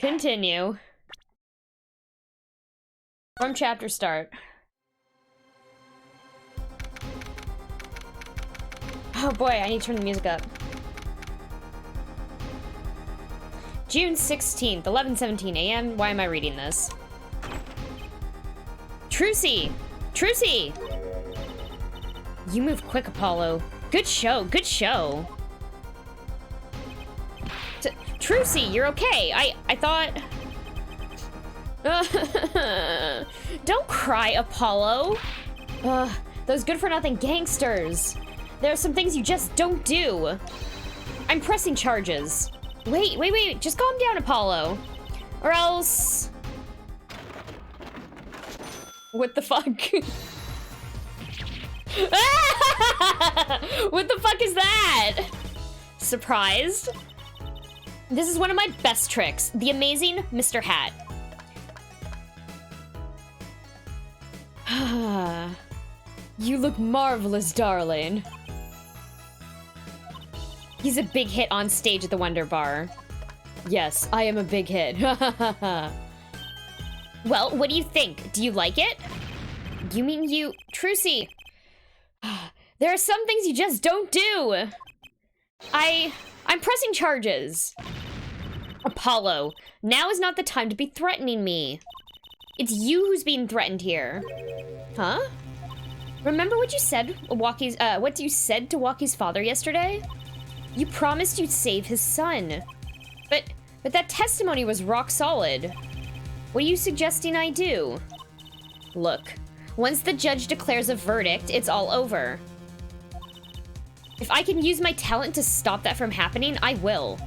Continue. From chapter start. Oh boy, I need to turn the music up. June 16th, 11:17 a.m. Why am I reading this? Trucy! Trucy! You move quick, Apollo. Good show, good show. Trucy, you're okay. I thought... Don't cry, Apollo. Those good-for-nothing gangsters. There are some things you just don't do. I'm pressing charges. Wait. Just calm down, Apollo. Or else... What the fuck? What the fuck is that? Surprised? This is one of my best tricks. The amazing Mr. Hat. You look marvelous, darling. He's a big hit on stage at the Wonder Bar. Yes, I am a big hit. Well, what do you think? Do you like it? You mean you... Trucy. There are some things you just don't do. I'm pressing charges. Apollo, now is not the time to be threatening me. It's you who's being threatened here. Huh? Remember what you said, what you said to Walkie's father yesterday? You promised you'd save his son. But that testimony was rock solid. What are you suggesting I do? Look, once the judge declares a verdict, it's all over. If I can use my talent to stop that from happening, I will.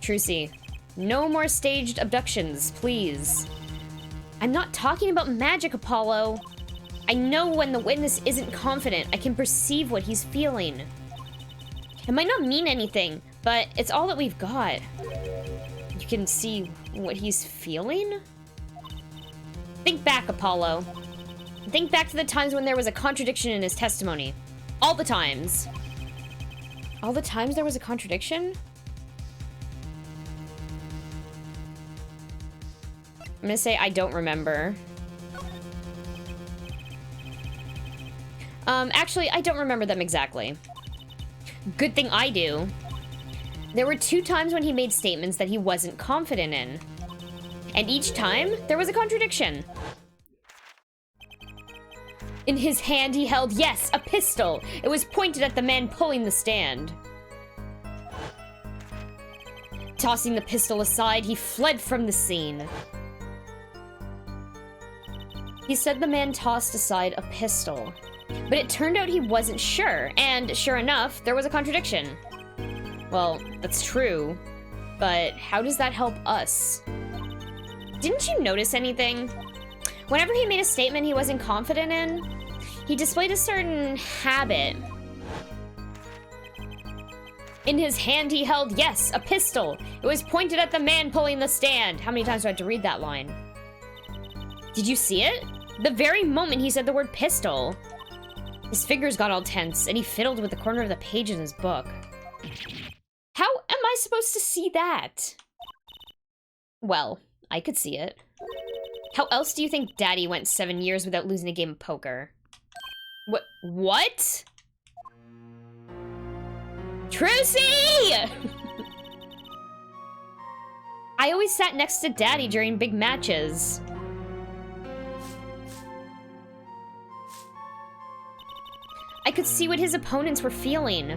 Trucy, no more staged abductions, please. I'm not talking about magic, Apollo. I know when the witness isn't confident, I can perceive what he's feeling. It might not mean anything, but it's all that we've got. You can see what he's feeling? Think back, Apollo. Think back to the times when there was a contradiction in his testimony. All the times. All the times there was a contradiction? I'm gonna say I don't remember. Actually, I don't remember them exactly. Good thing I do. There were 2 times when he made statements that he wasn't confident in. And each time, there was a contradiction. In his hand, he held, yes, a pistol. It was pointed at the man pulling the stand. Tossing the pistol aside, he fled from the scene. He said the man tossed aside a pistol. But it turned out he wasn't sure, and sure enough, there was a contradiction. Well, that's true, but how does that help us? Didn't you notice anything? Whenever he made a statement he wasn't confident in, he displayed a certain habit. In his hand he held, yes, a pistol. It was pointed at the man pulling the stand. How many times do I have to read that line? Did you see it? The very moment he said the word pistol. His fingers got all tense, and he fiddled with the corner of the page in his book. How am I supposed to see that? Well, I could see it. How else do you think Daddy went 7 years without losing a game of poker? What? Trucy! I always sat next to Daddy during big matches. I could see what his opponents were feeling.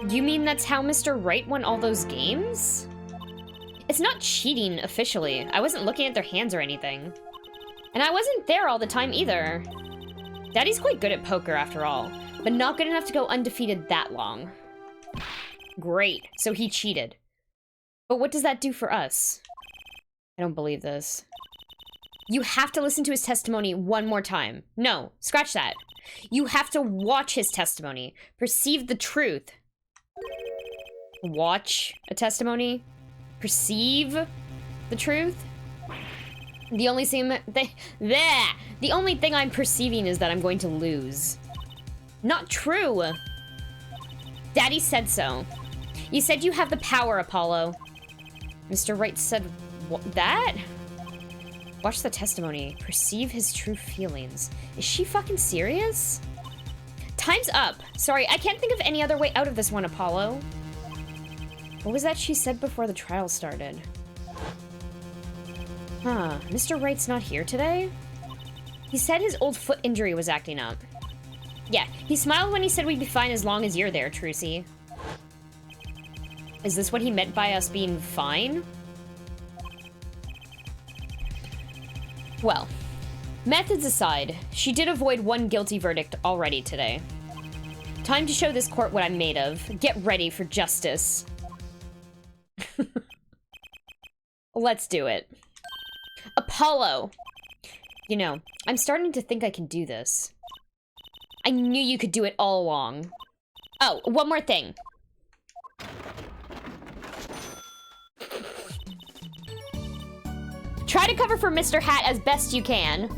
You mean that's how Mr. Wright won all those games? It's not cheating, officially. I wasn't looking at their hands or anything. And I wasn't there all the time, either. Daddy's quite good at poker, after all, but not good enough to go undefeated that long. Great, so he cheated. But what does that do for us? I don't believe this. You have to listen to his testimony one more time. No, scratch that. You have to watch his testimony. Perceive the truth. Watch a testimony? Perceive the truth? The only thing the only thing I'm perceiving is that I'm going to lose. Not true. Daddy said so. You said you have the power, Apollo. Mr. Wright said that? Watch the testimony. Perceive his true feelings. Is she fucking serious? Time's up. Sorry, I can't think of any other way out of this one, Apollo. What was that she said before the trial started? Huh, Mr. Wright's not here today? He said his old foot injury was acting up. Yeah, he smiled when he said we'd be fine as long as you're there, Trucy. Is this what he meant by us being fine? Well, methods aside, she did avoid one guilty verdict already today. Time to show this court what I'm made of. Get ready for justice. Let's do it. Apollo! You know, I'm starting to think I can do this. I knew you could do it all along. Oh, one more thing. Try to cover for Mr. Hat as best you can.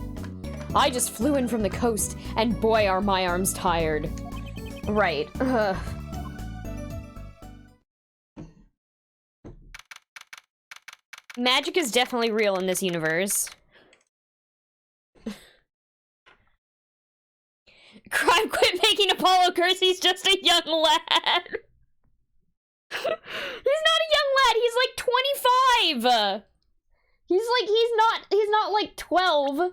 I just flew in from the coast, and boy are my arms tired. Right. Ugh. Magic is definitely real in this universe. Crime quit making Apollo curse, he's just a young lad. He's not a young lad, he's like 25. He's not like 12.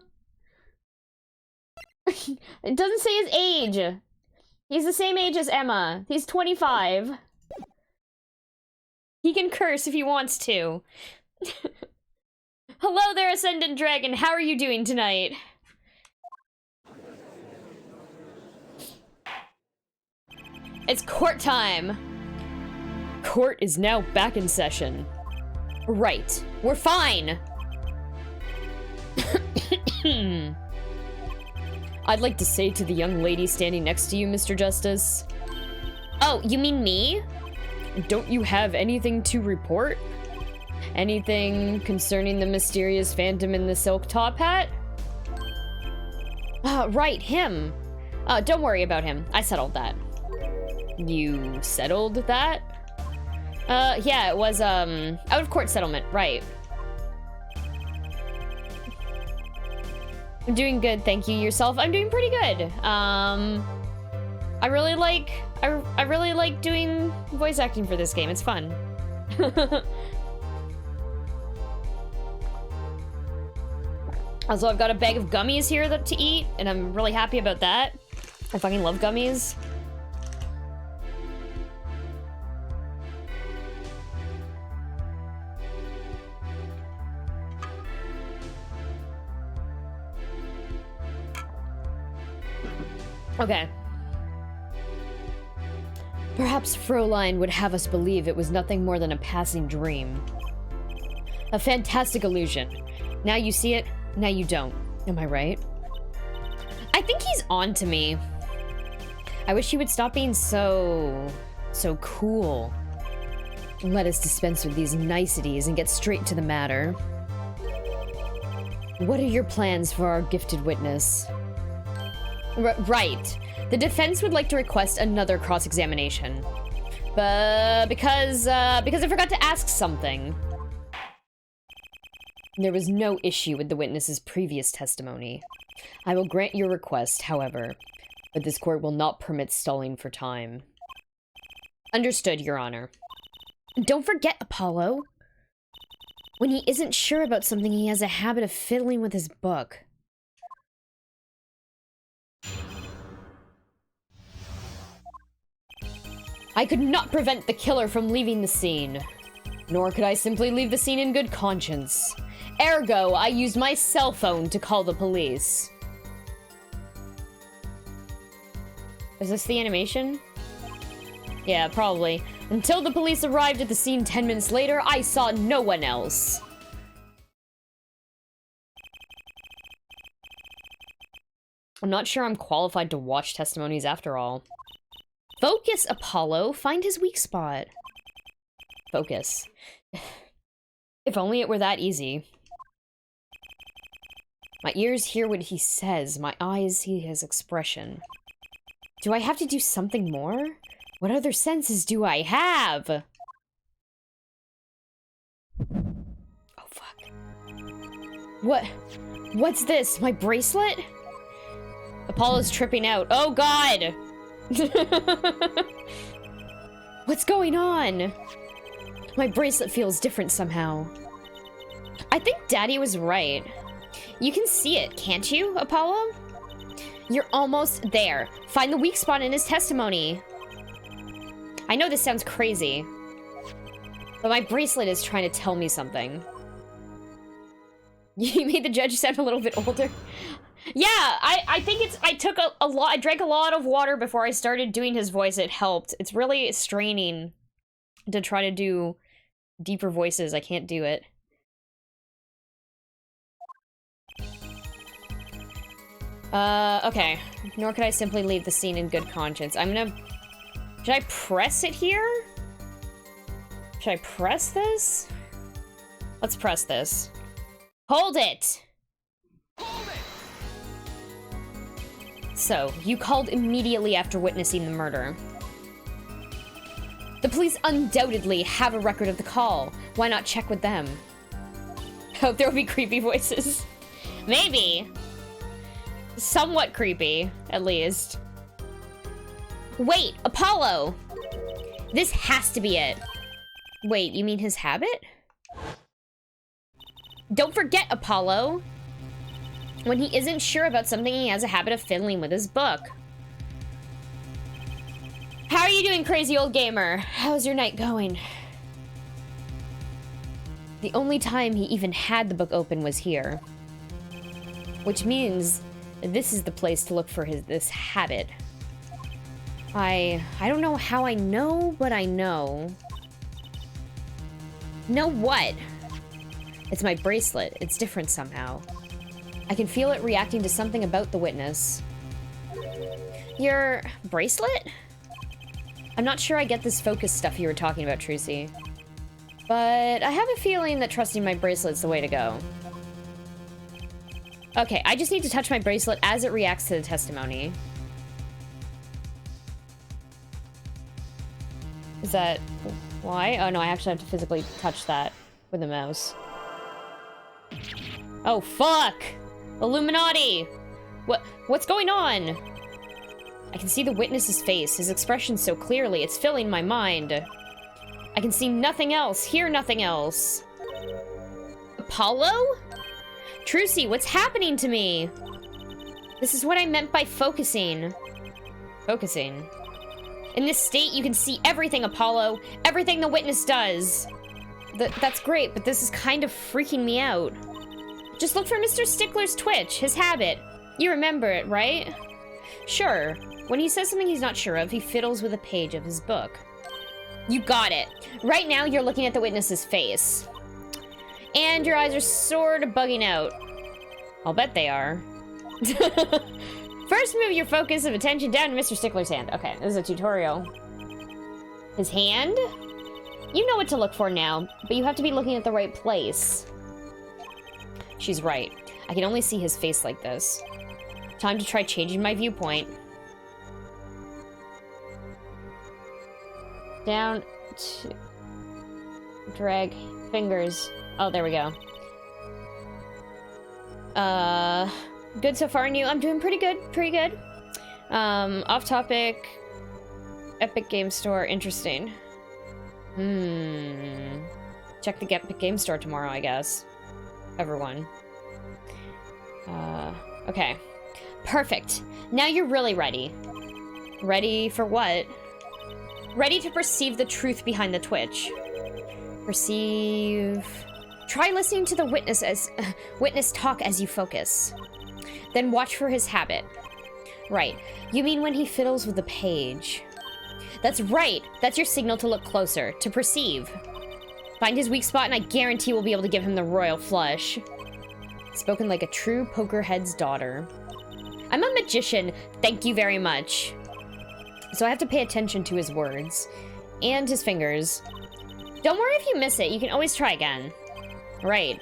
It doesn't say his age. He's the same age as Emma. He's 25. He can curse if he wants to. Hello there, Ascendant Dragon. How are you doing tonight? It's court time. Court is now back in session. Right. We're fine. I'd like to say to the young lady standing next to you, Mr. Justice. Oh, you mean me? Don't you have anything to report? Anything concerning the mysterious phantom in the silk top hat? Right, him. Don't worry about him. I settled that. You settled that? Yeah, it was, out of court settlement, right. I'm doing good, thank you. Yourself? I'm doing pretty good. I really like doing voice acting for this game. It's fun. Also, I've got a bag of gummies here to eat, and I'm really happy about that. I fucking love gummies. Okay. Perhaps Fräulein would have us believe it was nothing more than a passing dream. A fantastic illusion. Now you see it, now you don't. Am I right? I think he's on to me. I wish he would stop being so cool. Let us dispense with these niceties and get straight to the matter. What are your plans for our gifted witness? Right. The defense would like to request another cross-examination. But because I forgot to ask something. There was no issue with the witness's previous testimony. I will grant your request, however, but this court will not permit stalling for time. Understood, Your Honor. Don't forget, Apollo. When he isn't sure about something, he has a habit of fiddling with his book. I could not prevent the killer from leaving the scene. Nor could I simply leave the scene in good conscience. Ergo, I used my cell phone to call the police. Is this the animation? Yeah, probably. Until the police arrived at the scene 10 minutes later, I saw no one else. I'm not sure I'm qualified to watch testimonies after all. Focus, Apollo. Find his weak spot. Focus. If only it were that easy. My ears hear what he says. My eyes see his expression. Do I have to do something more? What other senses do I have? Oh, fuck. What's this? My bracelet? Apollo's tripping out. Oh, God! What's going on? My bracelet feels different somehow. I think Daddy was right. You can see it, can't you, Apollo? You're almost there. Find the weak spot in his testimony. I know this sounds crazy, but my bracelet is trying to tell me something. You made the judge sound a little bit older. Yeah, I think it's, I took a lot, I drank a lot of water before I started doing his voice. It helped. It's really straining to try to do deeper voices. I can't do it. Okay. Nor could I simply leave the scene in good conscience. I'm gonna... Should I press it here? Should I press this? Let's press this. Hold it! Hold it! So, you called immediately after witnessing the murder. The police undoubtedly have a record of the call. Why not check with them? Hope there will be creepy voices. Maybe. Somewhat creepy, at least. Wait, Apollo! This has to be it. Wait, you mean his habit? Don't forget, Apollo! When he isn't sure about something, he has a habit of fiddling with his book. How are you doing, crazy old gamer? How's your night going? The only time he even had the book open was here. Which means this is the place to look for this habit. I don't know how I know, but I know. Know what? It's my bracelet. It's different somehow. I can feel it reacting to something about the witness. Your bracelet? I'm not sure I get this focus stuff you were talking about, Trucy. But I have a feeling that trusting my bracelet's the way to go. Okay, I just need to touch my bracelet as it reacts to the testimony. Is that why? Oh no, I actually have to physically touch that with a mouse. Oh, fuck! Illuminati! What's going on? I can see the witness's face, his expression so clearly, it's filling my mind. I can see nothing else, hear nothing else. Apollo? Trucy, what's happening to me? This is what I meant by focusing. Focusing. In this state, you can see everything, Apollo. Everything the witness does. That's great, but this is kind of freaking me out. Just look for Mr. Stickler's twitch, his habit. You remember it, right? Sure. When he says something he's not sure of, he fiddles with a page of his book. You got it. Right now, you're looking at the witness's face. And your eyes are sort of bugging out. I'll bet they are. First, move your focus of attention down to Mr. Stickler's hand. Okay, this is a tutorial. His hand? You know what to look for now, but you have to be looking at the right place. She's right. I can only see his face like this. Time to try changing my viewpoint. Down to... Drag fingers. Oh, there we go. Good so far, and you? I'm doing pretty good, pretty good. Off topic. Epic Game Store, interesting. Check the Epic Game Store tomorrow, I guess. Everyone. Okay. Perfect. Now you're really ready. Ready for what? Ready to perceive the truth behind the twitch. Perceive... Try listening to the witness talk as you focus. Then watch for his habit. Right. You mean when he fiddles with the page. That's right. That's your signal to look closer, to perceive. Find his weak spot and I guarantee we'll be able to give him the royal flush. Spoken like a true pokerhead's daughter. I'm a magician, thank you very much. So I have to pay attention to his words. And his fingers. Don't worry if you miss it, you can always try again. Right.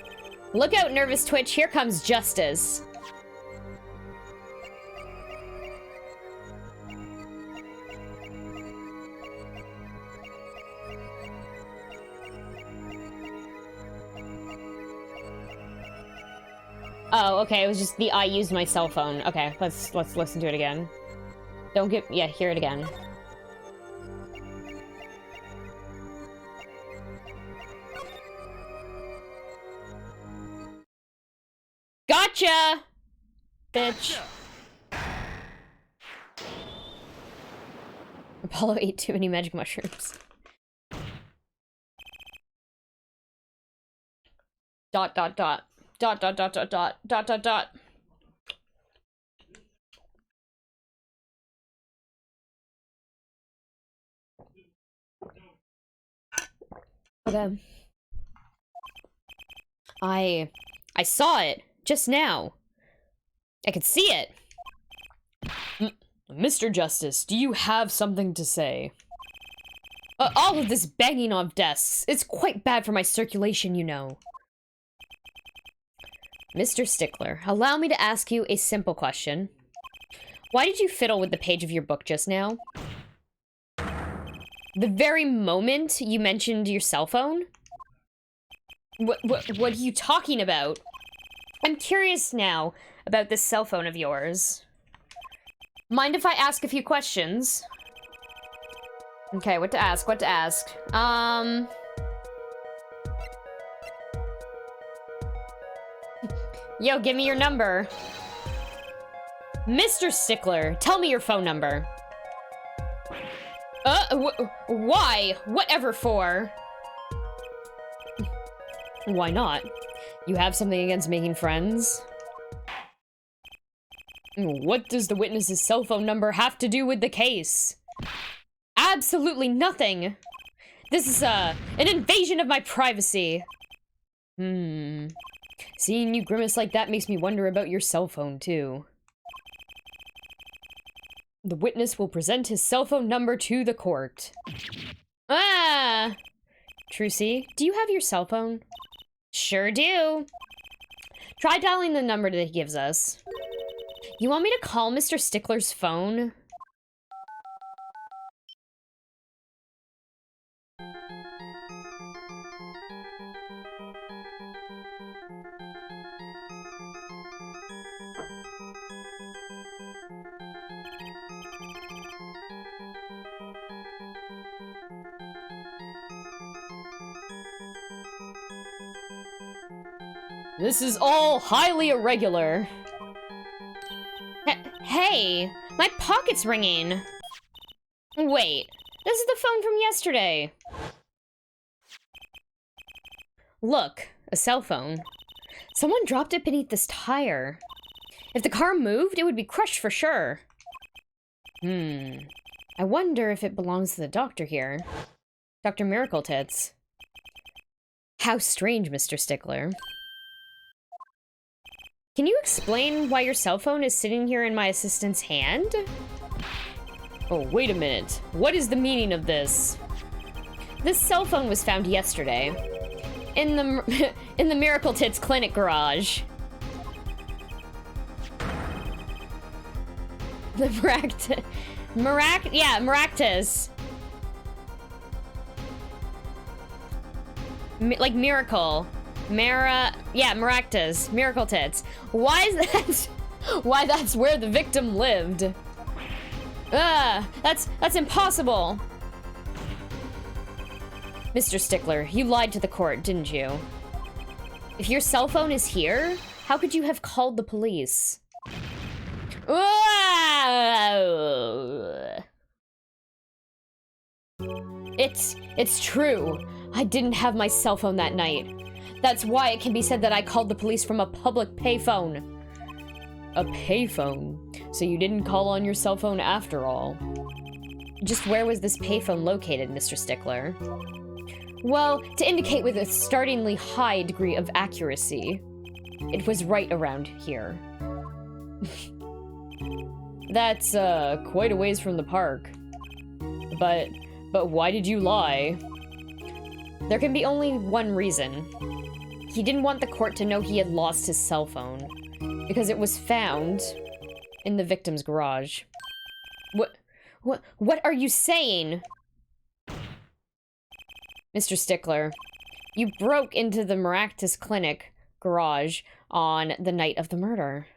Look out, nervous twitch, here comes justice. Oh, okay, it was just I used my cell phone. Okay, let's listen to it again. Don't get... Yeah, hear it again. Gotcha! Bitch. Apollo ate too many magic mushrooms. Dot, dot, dot. Dot, dot, dot, dot, dot, dot, dot, dot. Okay. I saw it just now. I could see it. Mr. Justice, do you have something to say? All of this banging on desks, it's quite bad for my circulation, you know. Mr. Stickler, allow me to ask you a simple question. Why did you fiddle with the page of your book just now? The very moment you mentioned your cell phone? What are you talking about? I'm curious now about this cell phone of yours. Mind if I ask a few questions? Okay, what to ask, what to ask. Yo, give me your number. Mr. Stickler, tell me your phone number. Why? Whatever for? Why not? You have something against making friends? What does the witness's cell phone number have to do with the case? Absolutely nothing! This is, an invasion of my privacy! Seeing you grimace like that makes me wonder about your cell phone, too. The witness will present his cell phone number to the court. Ah! Trucy, do you have your cell phone? Sure do. Try dialing the number that he gives us. You want me to call Mr. Stickler's phone? This is all highly irregular. Hey, my pocket's ringing. Wait, this is the phone from yesterday. Look, a cell phone. Someone dropped it beneath this tire. If the car moved, it would be crushed for sure. I wonder if it belongs to the doctor here. Dr. Miracle Tits. How strange, Mr. Stickler. Can you explain why your cell phone is sitting here in my assistant's hand? Oh, wait a minute. What is the meaning of this? This cell phone was found yesterday. In the in the Miracle Tits clinic garage. The Maractus. Like miracle. Maractus. Miracle Tits. Why is that? Why that's where the victim lived. That's impossible. Mr. Stickler, you lied to the court, didn't you? If your cell phone is here, how could you have called the police? It's true. I didn't have my cell phone that night. That's why it can be said that I called the police from a public payphone. A payphone? So you didn't call on your cell phone after all. Just where was this payphone located, Mr. Stickler? Well, to indicate with a startlingly high degree of accuracy, it was right around here. That's, quite a ways from the park. But why did you lie? There can be only one reason. He didn't want the court to know he had lost his cell phone, because it was found in the victim's garage. What are you saying? Mr. Stickler, you broke into the Maractus clinic garage on the night of the murder.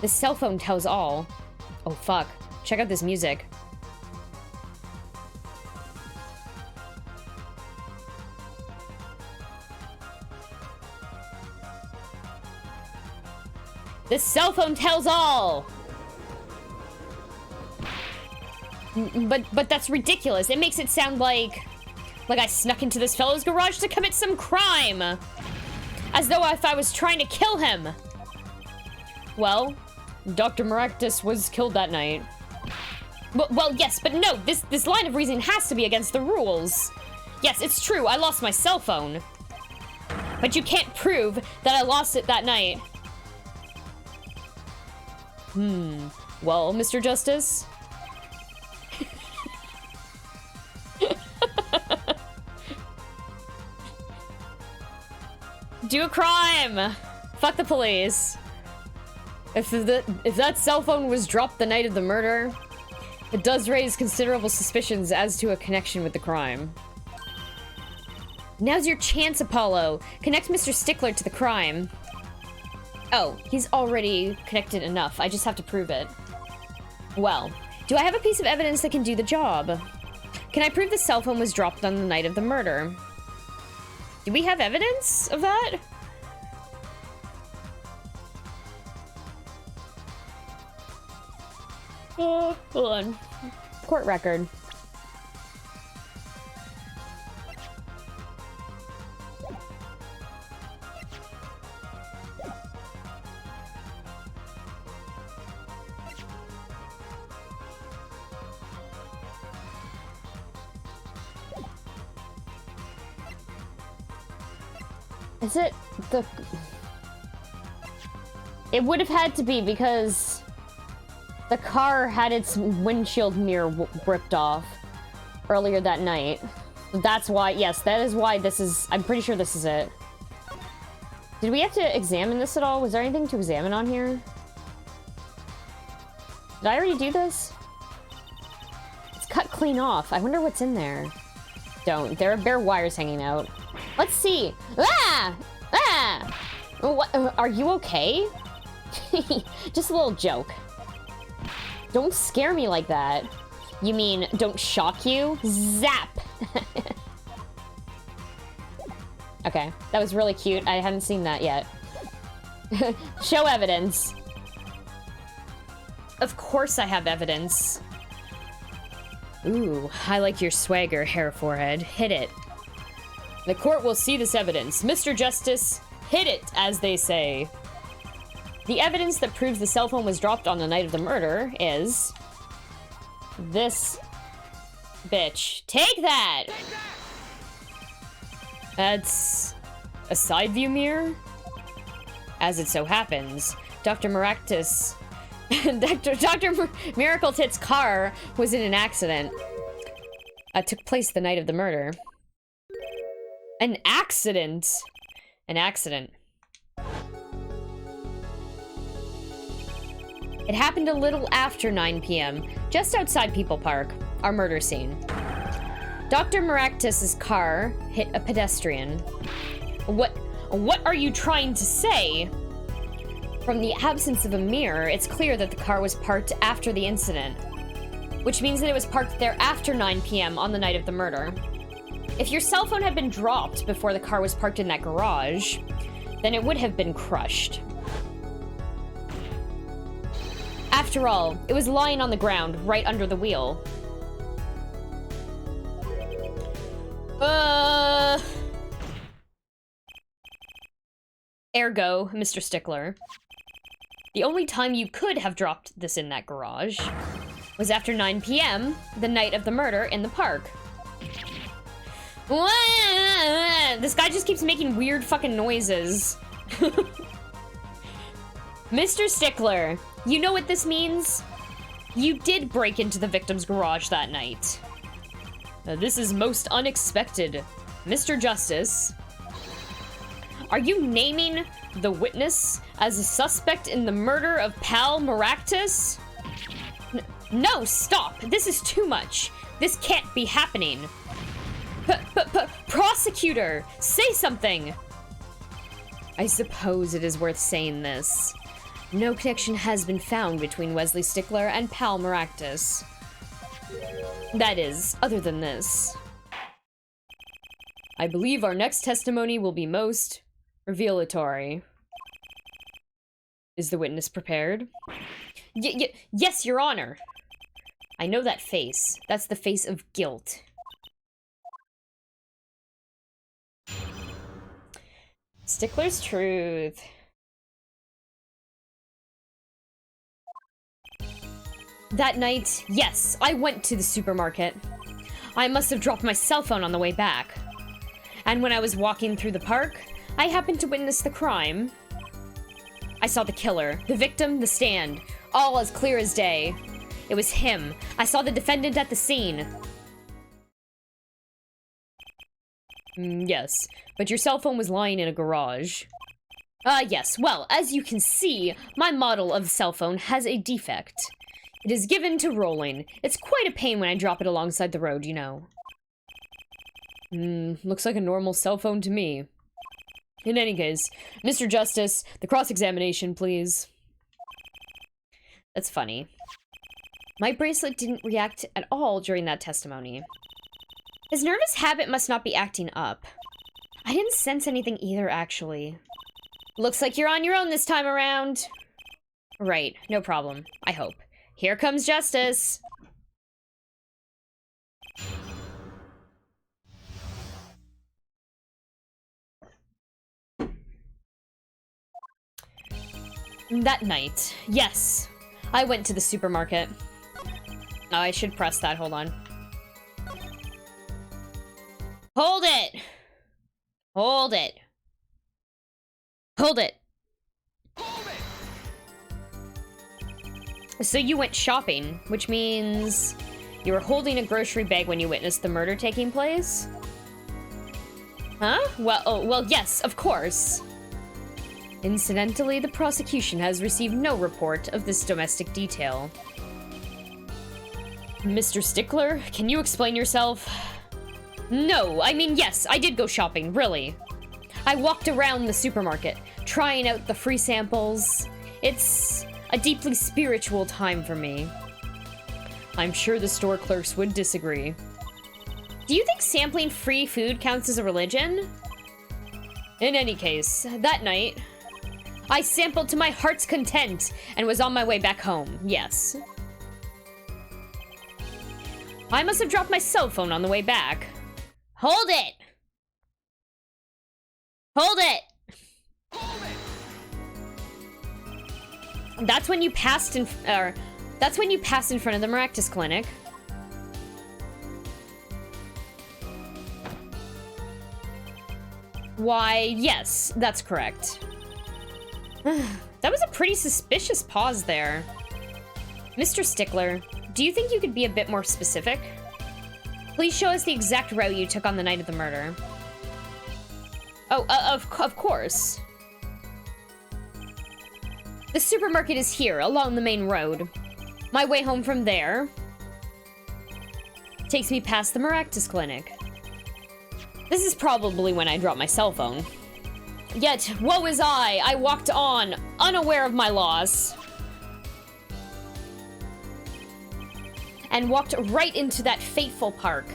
This cell phone tells all. Oh, fuck. Check out this music. This cell phone tells all! But that's ridiculous. It makes it sound like I snuck into this fellow's garage to commit some crime. As though if I was trying to kill him. Well, Dr. Maractus was killed that night. Well, yes, but no, this line of reasoning has to be against the rules. Yes, it's true, I lost my cell phone. But you can't prove that I lost it that night. Well, Mr. Justice? Do a crime! Fuck the police. If that cell phone was dropped the night of the murder, it does raise considerable suspicions as to a connection with the crime. Now's your chance, Apollo. Connect Mr. Stickler to the crime. Oh, he's already connected enough. I just have to prove it. Well, do I have a piece of evidence that can do the job? Can I prove the cell phone was dropped on the night of the murder? Do we have evidence of that? Hold on. Court record. Is it the... It would have had to be because the car had its windshield mirror ripped off earlier that night. That's why, yes, that is why this is... I'm pretty sure this is it. Did we have to examine this at all? Was there anything to examine on here? Did I already do this? It's cut clean off. I wonder what's in there. Don't. There are bare wires hanging out. Let's see. Ah! Ah! What? Are you okay? Just a little joke. Don't scare me like that. You mean, don't shock you? Zap! Okay, that was really cute. I haven't seen that yet. Show evidence. Of course I have evidence. Ooh, I like your swagger, hair forehead. Hit it. The court will see this evidence. Mr. Justice, hit it, as they say. The evidence that proves the cell phone was dropped on the night of the murder is... this bitch. Take that! That's a side view mirror? As it so happens, Dr. Maractus... Dr. Miracle Tit's car was in an accident. Took place the night of the murder. An accident! An accident. It happened a little after 9 p.m., just outside People Park, our murder scene. Dr. Maractus's car hit a pedestrian. What are you trying to say? From the absence of a mirror, it's clear that the car was parked after the incident, which means that it was parked there after 9 p.m. on the night of the murder. If your cell phone had been dropped before the car was parked in that garage, then it would have been crushed. After all, it was lying on the ground, right under the wheel. Ergo, Mr. Stickler. The only time you could have dropped this in that garage was after 9 p.m., the night of the murder in the park. This guy just keeps making weird fucking noises. Mr. Stickler, you know what this means? You did break into the victim's garage that night. This is most unexpected. Mr. Justice, are you naming the witness as a suspect in the murder of Pal Maractus? No, stop! This is too much. This can't be happening. Prosecutor, say something! I suppose it is worth saying this. No connection has been found between Wesley Stickler and Pal Maractus. That is, other than this. I believe our next testimony will be most revelatory. Is the witness prepared? Yes, Your Honor. I know that face. That's the face of guilt. Stickler's truth. That night, yes, I went to the supermarket. I must have dropped my cell phone on the way back. And when I was walking through the park, I happened to witness the crime. I saw the killer, the victim, the stand, all as clear as day. It was him. I saw the defendant at the scene. Yes, but your cell phone was lying in a garage. Yes, well, as you can see, my model of cell phone has a defect. It is given to rolling. It's quite a pain when I drop it alongside the road, you know. Looks like a normal cell phone to me. In any case, Mr. Justice, the cross-examination, please. That's funny. My bracelet didn't react at all during that testimony. His nervous habit must not be acting up. I didn't sense anything either, actually. Looks like you're on your own this time around. Right, no problem. I hope. Here comes justice. That night, yes, I went to the supermarket. Oh, I should press that, hold on. Hold it! Hold it. Hold it. So you went shopping, which means you were holding a grocery bag when you witnessed the murder taking place? Huh? Well, yes, of course. Incidentally, the prosecution has received no report of this domestic detail. Mr. Stickler, can you explain yourself? No, I mean, yes, I did go shopping, really. I walked around the supermarket, trying out the free samples. It's a deeply spiritual time for me. I'm sure the store clerks would disagree. Do you think sampling free food counts as a religion? In any case, that night, I sampled to my heart's content and was on my way back home, yes. I must have dropped my cell phone on the way back. Hold it! Hold it! That's when you passed in front of the Maractus clinic. Why, yes, that's correct. That was a pretty suspicious pause there. Mr. Stickler, do you think you could be a bit more specific? Please show us the exact route you took on the night of the murder. Oh, of course. The supermarket is here, along the main road. My way home from there takes me past the Maractus clinic. This is probably when I dropped my cell phone. Yet, woe is I walked on, unaware of my loss. And walked right into that fateful park.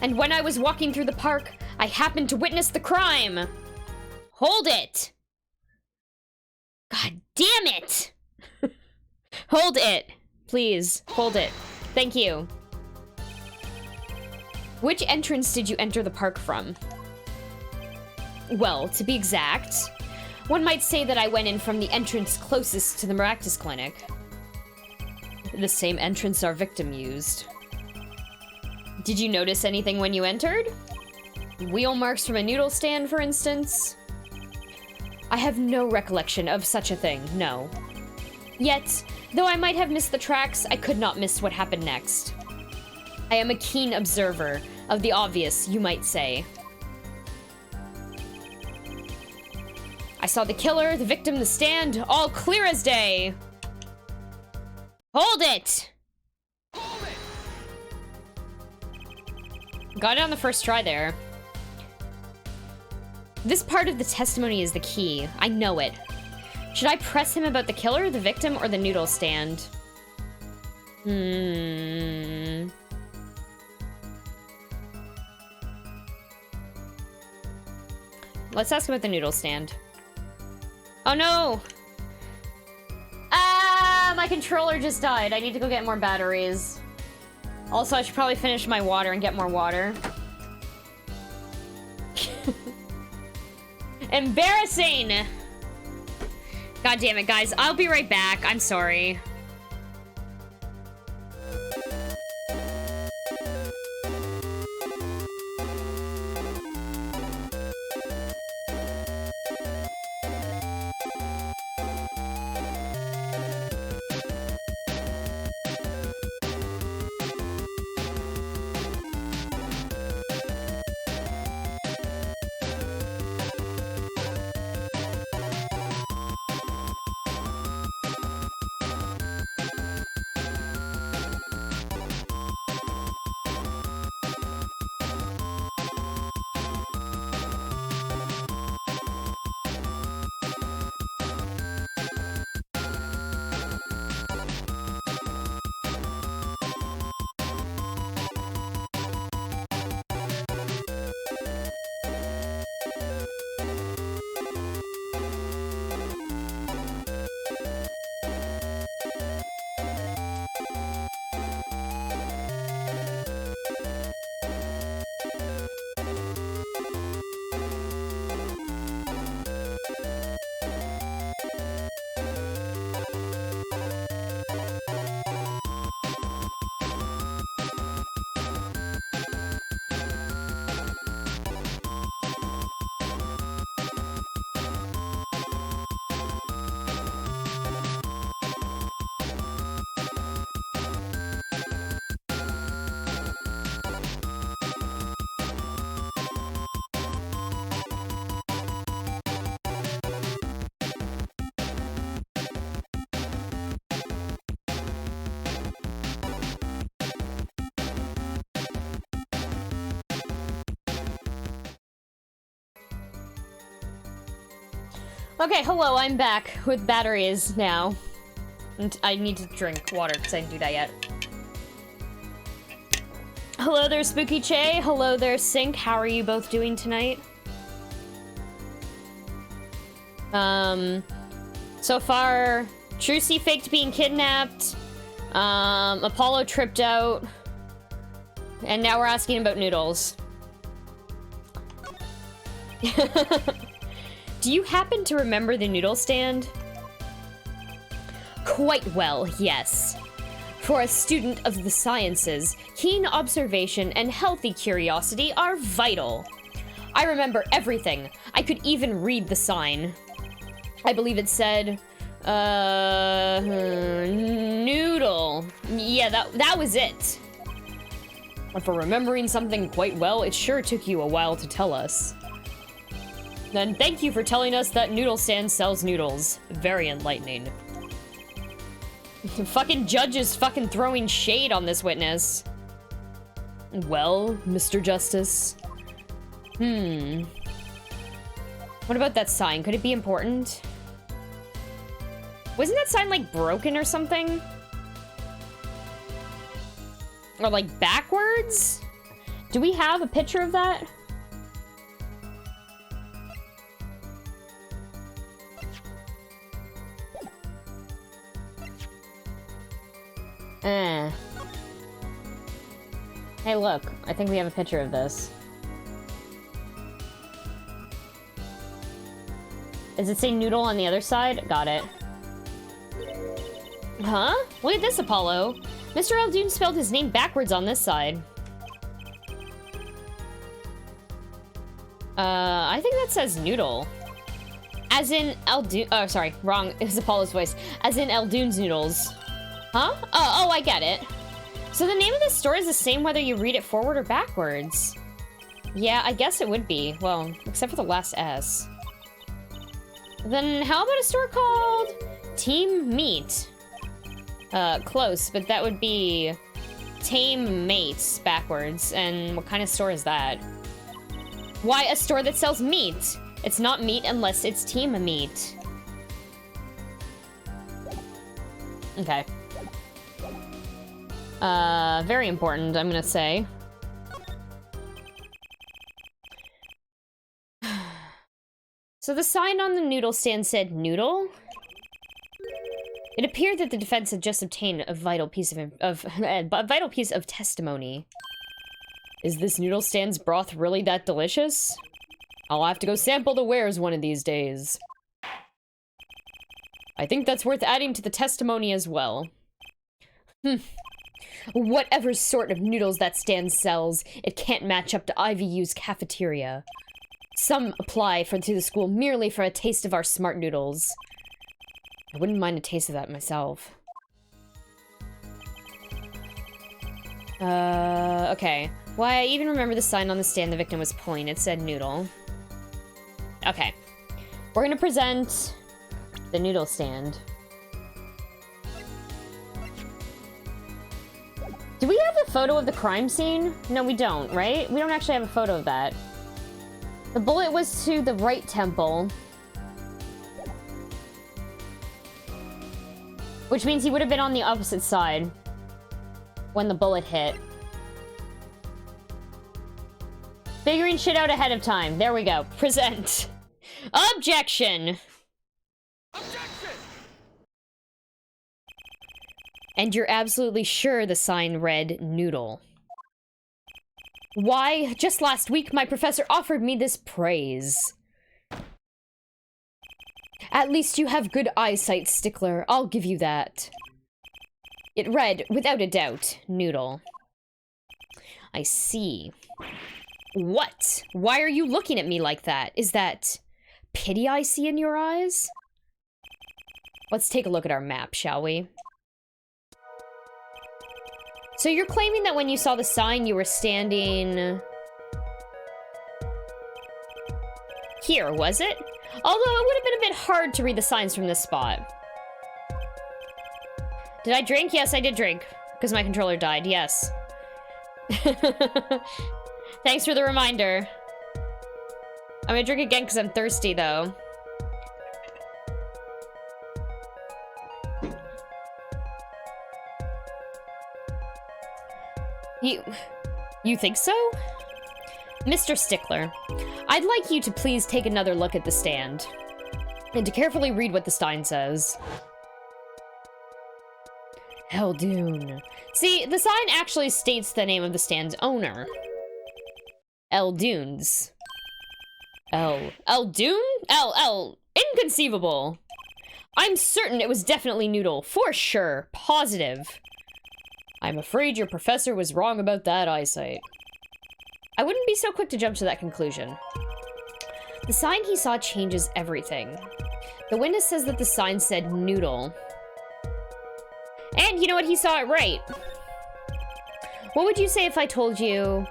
And when I was walking through the park, I happened to witness the crime. Hold it! God damn it! Hold it. Please, hold it. Thank you. Which entrance did you enter the park from? Well, to be exact, one might say that I went in from the entrance closest to the Maractus clinic. The same entrance our victim used. Did you notice anything when you entered? Wheel marks from a noodle stand, for instance? I have no recollection of such a thing, no. Yet, though I might have missed the tracks, I could not miss what happened next. I am a keen observer of the obvious, you might say. I saw the killer, the victim, the stand, all clear as day. Hold it! Hold it! Got it on the first try there. This part of the testimony is the key. I know it. Should I press him about the killer, the victim, or the noodle stand? Let's ask about the noodle stand. Oh no! Ah, my controller just died. I need to go get more batteries. Also, I should probably finish my water and get more water. Embarrassing! God damn it, guys. I'll be right back. I'm sorry. Okay, hello, I'm back with batteries now. And I need to drink water because I didn't do that yet. Hello there, Spooky Che. Hello there, Sync. How are you both doing tonight? So far, Trucy faked being kidnapped. Apollo tripped out. And now we're asking about noodles. Do you happen to remember the noodle stand? Quite well, yes. For a student of the sciences, keen observation and healthy curiosity are vital. I remember everything. I could even read the sign. I believe it said, noodle. Yeah, that was it. And for remembering something quite well, it sure took you a while to tell us. Then thank you for telling us that noodle stand sells noodles. Very enlightening. Fucking judge is fucking throwing shade on this witness. Well, Mr. Justice. What about that sign? Could it be important? Wasn't that sign, like, broken or something? Or, like, backwards? Do we have a picture of that? Hey, look. I think we have a picture of this. Does it say noodle on the other side? Got it. Huh? Look at this, Apollo. Mr. Eldoon spelled his name backwards on this side. I think that says noodle. As in Eldoon... Oh, sorry. Wrong. It was Apollo's voice. As in Eldoon's noodles. Huh? Oh, I get it. So the name of the store is the same whether you read it forward or backwards. Yeah, I guess it would be. Well, except for the last S. Then how about a store called Team Meat? Close, but that would be Tame Mates backwards. And what kind of store is that? Why, a store that sells meat. It's not meat unless it's team meat. Okay. Very important, I'm gonna say. So the sign on the noodle stand said noodle? It appeared that the defense had just obtained a vital piece of testimony. Is this noodle stand's broth really that delicious? I'll have to go sample the wares one of these days. I think that's worth adding to the testimony as well. Whatever sort of noodles that stand sells, it can't match up to IVU's cafeteria. Some apply to the school merely for a taste of our smart noodles. I wouldn't mind a taste of that myself. Okay. Why, I even remember the sign on the stand the victim was pulling. It said noodle. Okay. We're gonna present the noodle stand. Do we have a photo of the crime scene? No, we don't, right? We don't actually have a photo of that. The bullet was to the right temple. Which means he would have been on the opposite side when the bullet hit. Figuring shit out ahead of time. There we go. Present. Objection! Objection! And you're absolutely sure the sign read noodle. Why, just last week my professor offered me this praise. At least you have good eyesight, Stickler. I'll give you that. It read, without a doubt, noodle. I see. What? Why are you looking at me like that? Is that pity I see in your eyes? Let's take a look at our map, shall we? So you're claiming that when you saw the sign, you were standing... here, was it? Although it would have been a bit hard to read the signs from this spot. Did I drink? Yes, I did drink. Because my controller died, yes. Thanks for the reminder. I'm gonna drink again because I'm thirsty, though. You think so? Mr. Stickler, I'd like you to please take another look at the stand. And to carefully read what the sign says. Eldoon. See, the sign actually states the name of the stand's owner. Eldoon's. Eldoon? Inconceivable. I'm certain it was definitely noodle, for sure, positive. I'm afraid your professor was wrong about that eyesight. I wouldn't be so quick to jump to that conclusion. The sign he saw changes everything. The witness says that the sign said noodle. And you know what? He saw it right. What would you say if I told you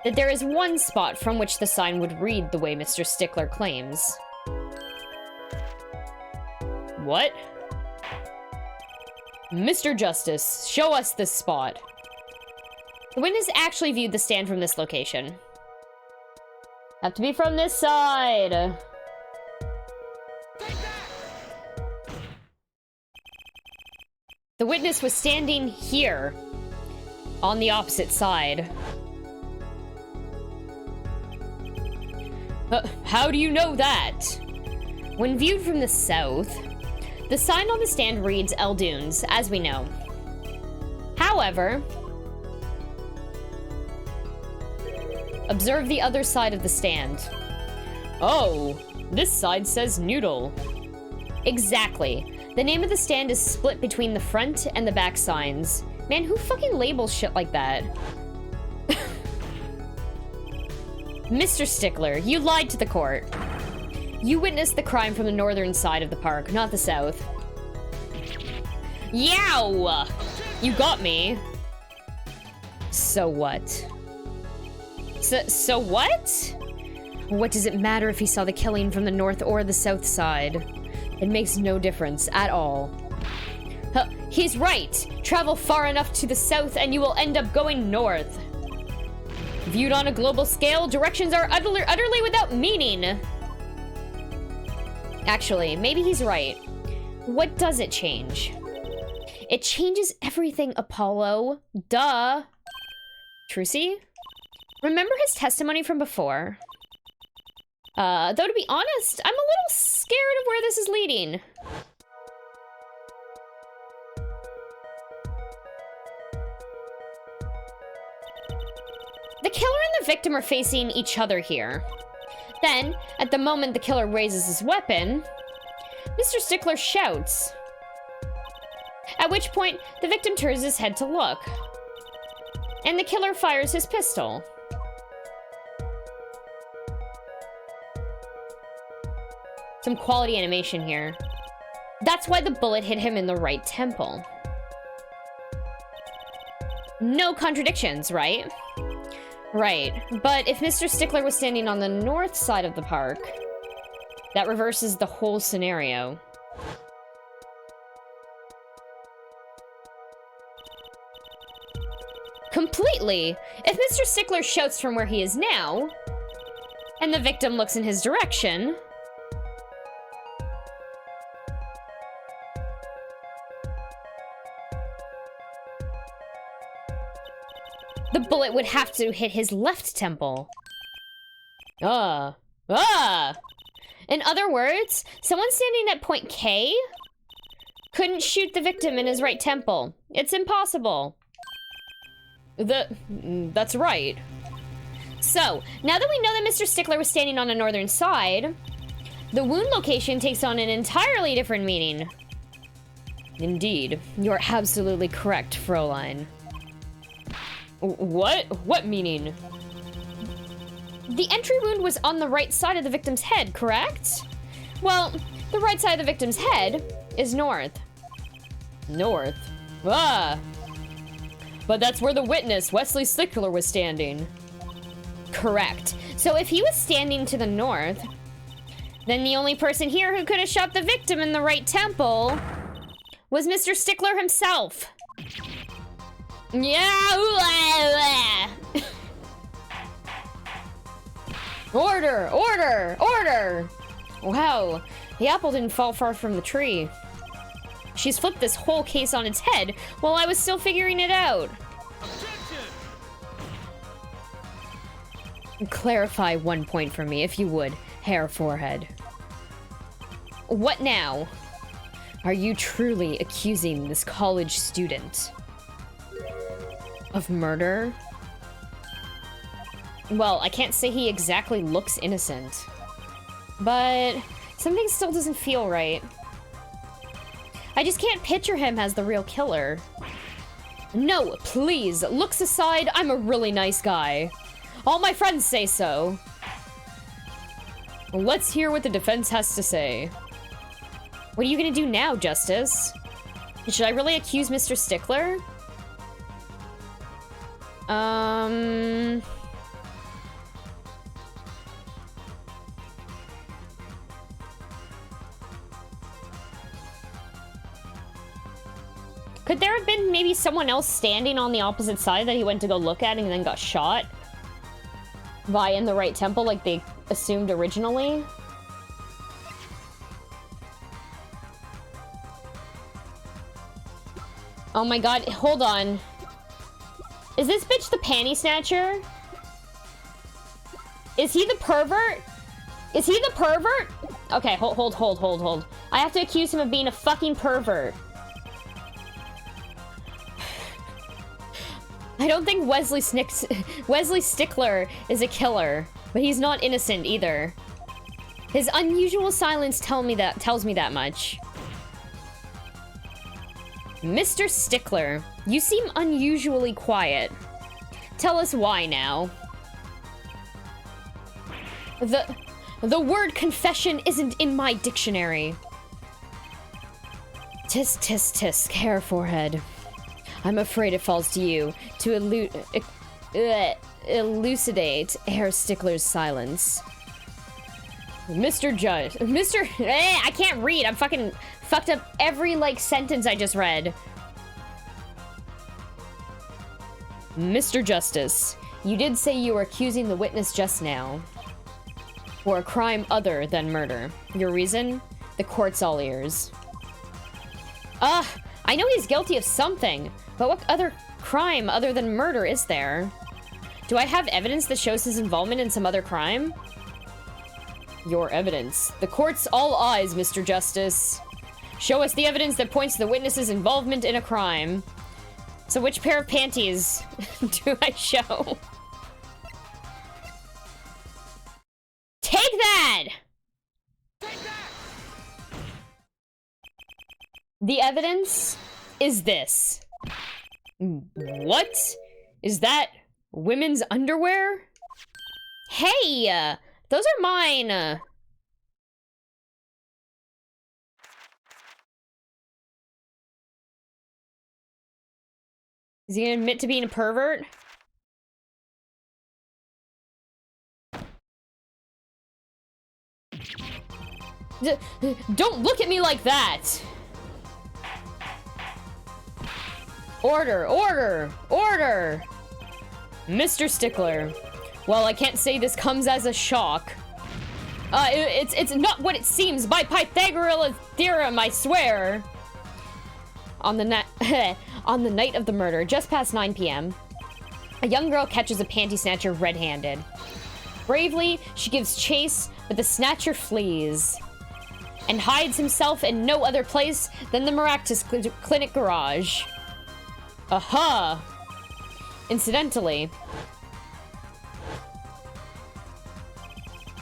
that there is one spot from which the sign would read the way Mr. Stickler claims? What? Mr. Justice, show us this spot. The witness actually viewed the stand from this location. Have to be from this side. The witness was standing here, on the opposite side. How do you know that? When viewed from the south, the sign on the stand reads Eldoon's, as we know. However, observe the other side of the stand. Oh, this side says noodle. Exactly. The name of the stand is split between the front and the back signs. Man, who fucking labels shit like that? Mr. Stickler, you lied to the court. You witnessed the crime from the northern side of the park, not the south. Yow! You got me. So what? So what? What does it matter if he saw the killing from the north or the south side? It makes no difference at all. He's right. Travel far enough to the south and you will end up going north. Viewed on a global scale, directions are utterly without meaning. Actually, maybe he's right. What does it change? It changes everything, Apollo. Duh. Trucy? Remember his testimony from before? Though to be honest, I'm a little scared of where this is leading. The killer and the victim are facing each other here. Then, at the moment the killer raises his weapon, Mr. Stickler shouts. At which point, the victim turns his head to look. And the killer fires his pistol. Some quality animation here. That's why the bullet hit him in the right temple. No contradictions, right? Right, but if Mr. Stickler was standing on the north side of the park, that reverses the whole scenario. Completely! If Mr. Stickler shouts from where he is now, and the victim looks in his direction, the bullet would have to hit his left temple. In other words, someone standing at point K couldn't shoot the victim in his right temple. It's impossible. That's right. So, now that we know that Mr. Stickler was standing on the northern side, the wound location takes on an entirely different meaning. Indeed, you're absolutely correct, Fräulein. What? What meaning? The entry wound was on the right side of the victim's head, correct? Well, the right side of the victim's head is north. North? But that's where the witness, Wesley Stickler, was standing. Correct. So if he was standing to the north, then the only person here who could have shot the victim in the right temple was Mr. Stickler himself. Yeah. Order, order, order. Wow, the apple didn't fall far from the tree. She's flipped this whole case on its head while I was still figuring it out. Clarify one point for me, if you would, Hair Forehead. What now? Are you truly accusing this college student of murder? Well, I can't say he exactly looks innocent, but something still doesn't feel right. I just can't picture him as the real killer. No, please, looks aside, I'm a really nice guy. All my friends say so. Let's hear what the defense has to say. What are you gonna do now, Justice? Should I really accuse Mr. Stickler? Could there have been maybe someone else standing on the opposite side that he went to go look at and then got shot? By in the right temple like they assumed originally? Oh my god, hold on. Is this bitch the panty snatcher? Is he the pervert? Is he the pervert? Okay, hold. I have to accuse him of being a fucking pervert. I don't think Wesley Stickler is a killer, but he's not innocent either. His unusual silence tells me that much. Mr. Stickler, you seem unusually quiet. Tell us why now. The word confession isn't in my dictionary. Tisk, tisk, tisk, hair forehead. I'm afraid it falls to you to elucidate Hair Stickler's silence. I can't read. I'm fucking fucked up every, like, sentence I just read. Mr. Justice, you did say you were accusing the witness just now for a crime other than murder. Your reason? The court's all ears. I know he's guilty of something, but what other crime other than murder is there? Do I have evidence that shows his involvement in some other crime? Your evidence. The court's all eyes, Mr. Justice. Show us the evidence that points to the witness's involvement in a crime. So which pair of panties do I show? Take that! Take that! The evidence is this. What? Is that women's underwear? Hey! Those are mine! Is he gonna admit to being a pervert? Don't look at me like that! Order, order, order! Mr. Stickler. Well, I can't say this comes as a shock. It's not what it seems by Pythagorean theorem, I swear! On the night of the murder, just past 9 p.m., a young girl catches a panty snatcher red-handed. Bravely, she gives chase, but the snatcher flees and hides himself in no other place than the Maractus Clinic garage. Aha! Incidentally,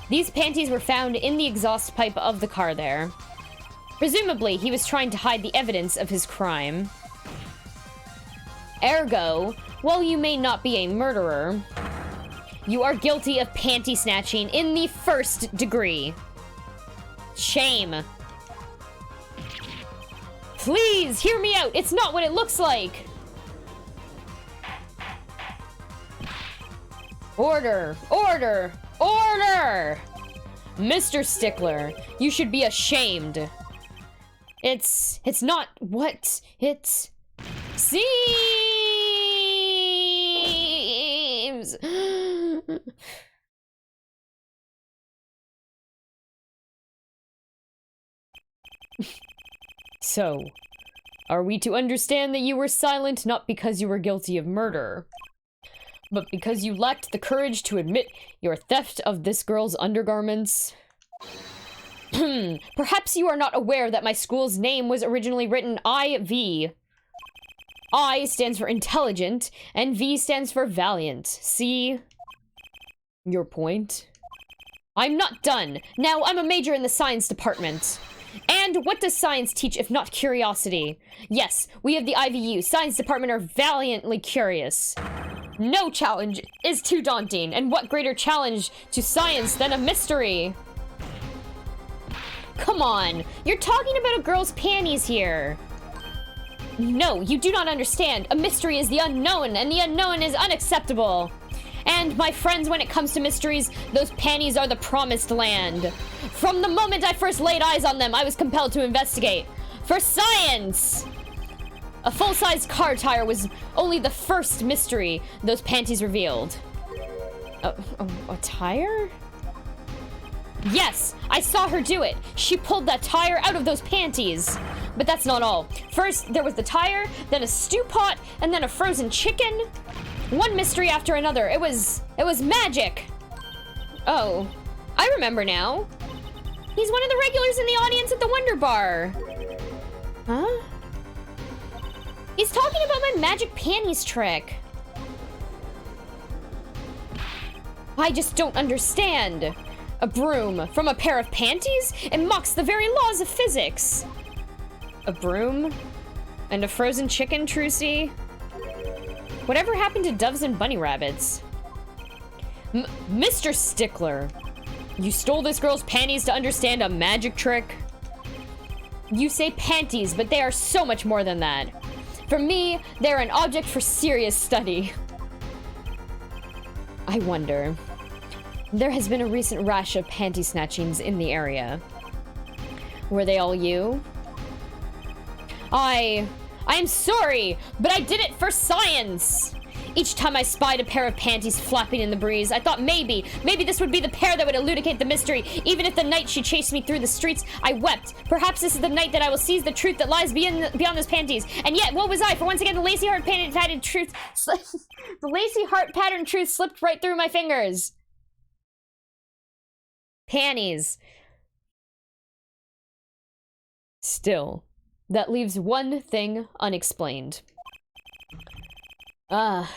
these panties were found in the exhaust pipe of the car there. Presumably, he was trying to hide the evidence of his crime. Ergo, while you may not be a murderer, you are guilty of panty snatching in the 1st degree. Shame. Please, hear me out. It's not what it looks like. Order, order, order! Mr. Stickler, you should be ashamed. It's not what it seems. So, are we to understand that you were silent not because you were guilty of murder, but because you lacked the courage to admit your theft of this girl's undergarments? Perhaps you are not aware that my school's name was originally written IV. I stands for intelligent, and V stands for valiant. See? Your point? I'm not done. Now I'm a major in the science department. And what does science teach if not curiosity? Yes, we of the IVU, science department, are valiantly curious. No challenge is too daunting, and what greater challenge to science than a mystery? Come on, you're talking about a girl's panties here. No, you do not understand. A mystery is the unknown, and the unknown is unacceptable. And, my friends, when it comes to mysteries, those panties are the promised land. From the moment I first laid eyes on them, I was compelled to investigate. For science! A full-sized car tire was only the first mystery those panties revealed. A tire? Yes, I saw her do it. She pulled that tire out of those panties. But that's not all. First, there was the tire, then a stew pot, and then a frozen chicken. One mystery after another. It was magic. Oh, I remember now. He's one of the regulars in the audience at the Wonder Bar. Huh? He's talking about my magic panties trick. I just don't understand. A broom from a pair of panties? It mocks the very laws of physics. A broom? And a frozen chicken, Trucy? Whatever happened to doves and bunny rabbits? Mr. Stickler, you stole this girl's panties to understand a magic trick? You say panties, but they are so much more than that. For me, they're an object for serious study. I wonder. There has been a recent rash of panty snatchings in the area. Were they all you? I am sorry, but I did it for science. Each time I spied a pair of panties flapping in the breeze, I thought maybe this would be the pair that would elucidate the mystery. Even if the night she chased me through the streets, I wept. Perhaps this is the night that I will seize the truth that lies beyond those panties. And yet, what was I? For once again, the lacy heart pattern truth, the lacy heart pattern truth slipped right through my fingers. Panties. Still, that leaves one thing unexplained.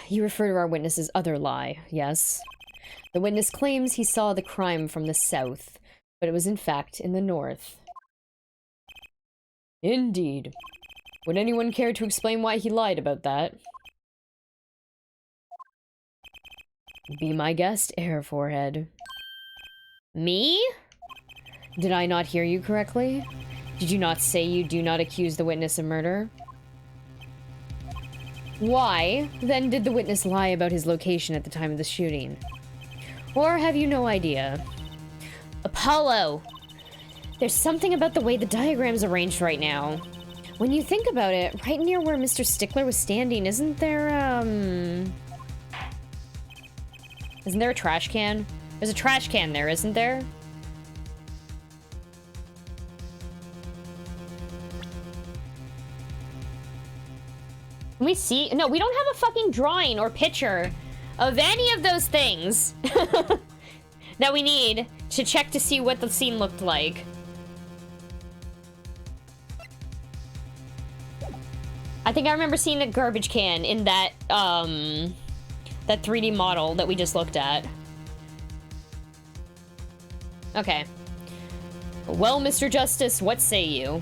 You refer to our witness's other lie, yes? The witness claims he saw the crime from the south, but it was in fact in the north. Indeed. Would anyone care to explain why he lied about that? Be my guest, Air Forehead. Me? Did I not hear you correctly? Did you not say you do not accuse the witness of murder? Why, then, did the witness lie about his location at the time of the shooting? Or have you no idea? Apollo! There's something about the way the diagram's arranged right now. When you think about it, right near where Mr. Stickler was standing, isn't there a trash can? There's a trash can there, isn't there? Can we see? No, we don't have a fucking drawing or picture of any of those things that we need to check to see what the scene looked like. I think I remember seeing a garbage can in that, that 3D model that we just looked at. Okay. Well, Mr. Justice, what say you?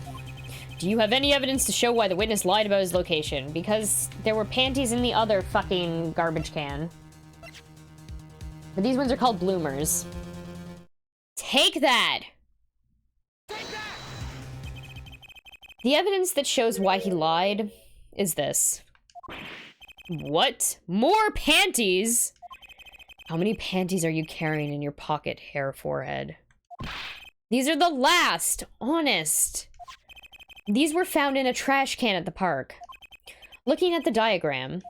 Do you have any evidence to show why the witness lied about his location? Because there were panties in the other fucking garbage can. But these ones are called bloomers. Take that! Take that! The evidence that shows why he lied is this. What? More panties? How many panties are you carrying in your pocket, Hair Forehead? These are the last, honest. These were found in a trash can at the park. Looking at the diagram,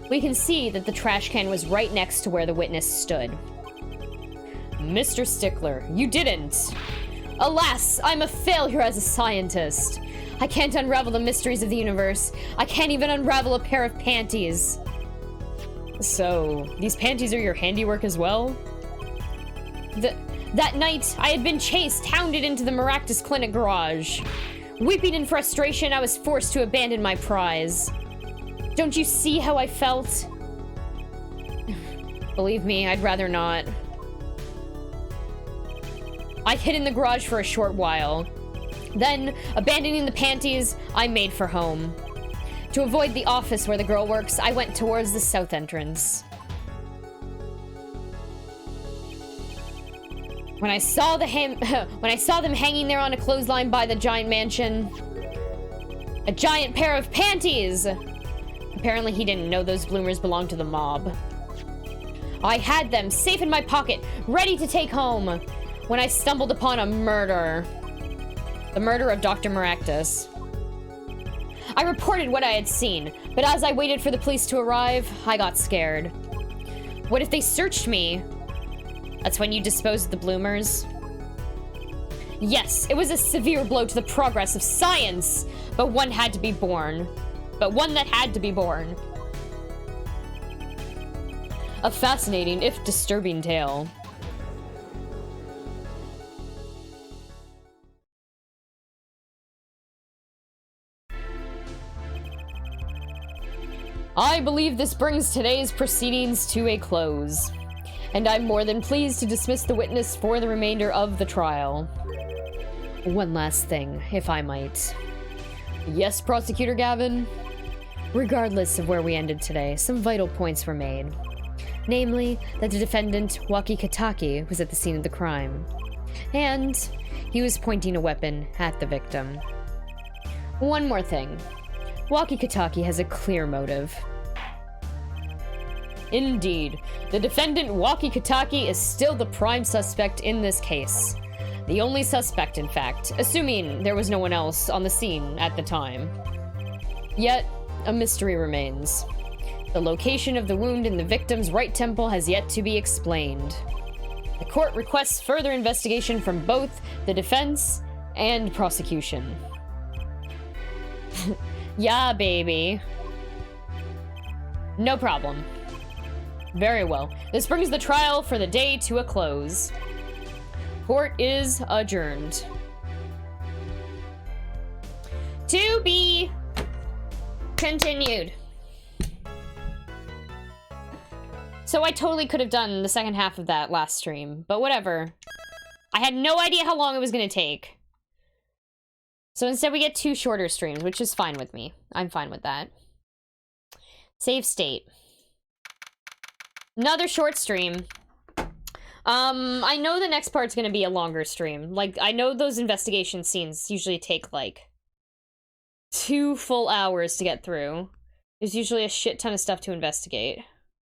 we can see that the trash can was right next to where the witness stood. Mr. Stickler, you didn't! Alas, I'm a failure as a scientist. I can't unravel the mysteries of the universe. I can't even unravel a pair of panties. So, these panties are your handiwork as well? That night, I had been chased, hounded into the Maractus Clinic garage. Weeping in frustration, I was forced to abandon my prize. Don't you see how I felt? Believe me, I'd rather not. I hid in the garage for a short while. Then, abandoning the panties, I made for home. To avoid the office where the girl works, I went towards the south entrance. When I saw them hanging there on a clothesline by the giant mansion, a giant pair of panties! Apparently he didn't know those bloomers belonged to the mob. I had them safe in my pocket, ready to take home, when I stumbled upon a murder. The murder of Dr. Maractus. I reported what I had seen, but as I waited for the police to arrive, I got scared. What if they searched me? That's when you disposed of the bloomers? Yes, it was a severe blow to the progress of science, but one had to be born. But one that had to be born. A fascinating, if disturbing tale. I believe this brings today's proceedings to a close. And I'm more than pleased to dismiss the witness for the remainder of the trial. One last thing, if I might. Yes, Prosecutor Gavin? Regardless of where we ended today, some vital points were made. Namely, that the defendant, Waki Kataki, was at the scene of the crime. And he was pointing a weapon at the victim. One more thing. Waki Kataki has a clear motive. Indeed, the defendant, Waki Kataki, is still the prime suspect in this case. The only suspect, in fact, assuming there was no one else on the scene at the time. Yet, a mystery remains. The location of the wound in the victim's right temple has yet to be explained. The court requests further investigation from both the defense and prosecution. Yeah, baby. No problem. Very well. This brings the trial for the day to a close. Court is adjourned. To be continued. So I totally could have done the second half of that last stream, but whatever. I had no idea how long it was gonna take. So instead we get 2 shorter streams, which is fine with me. I'm fine with that. Save state. Another short stream. I know the next part's gonna be a longer stream. Like, I know those investigation scenes usually take, like, 2 full hours to get through. There's usually a shit ton of stuff to investigate.